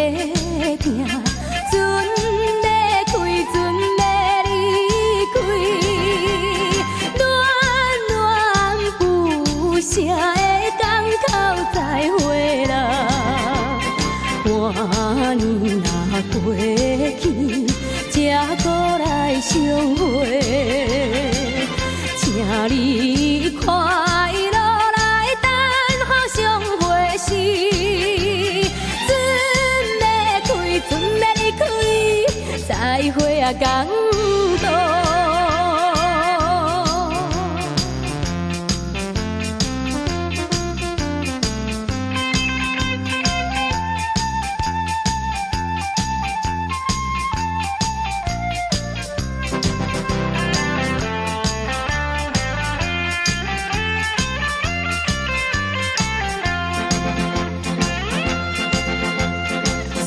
行，船要开，船要离开，暖暖不舍的港口再会啦。半年若过去，才搁来相会，请你快乐来等候相会时。船要开，船要离开，再会啊港岛。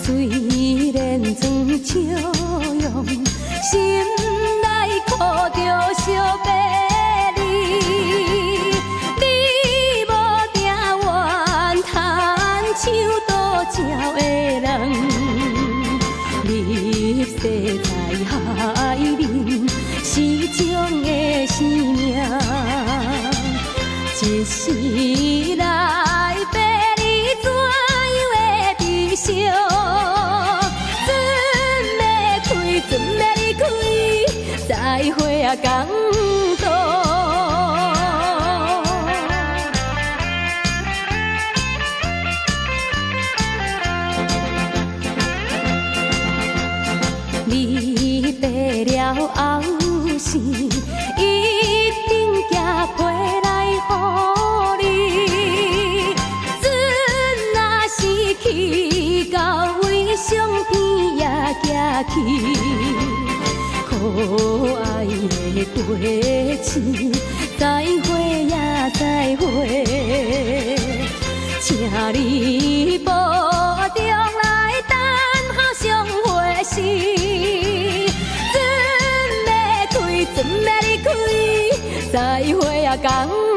虽然装笑容，心内苦着惜别离。你无定愿牵手渡鸟的人，你死在海面，是种的生命。一时来别离，怎样会悲伤？船要离开，再会啊港岛。你爬了后时，一定寄批来予你。船若是去到位上边也行去。可爱的过去，再会呀再会，请你保重来等候相会时。船要开，船要离开，再会啊港。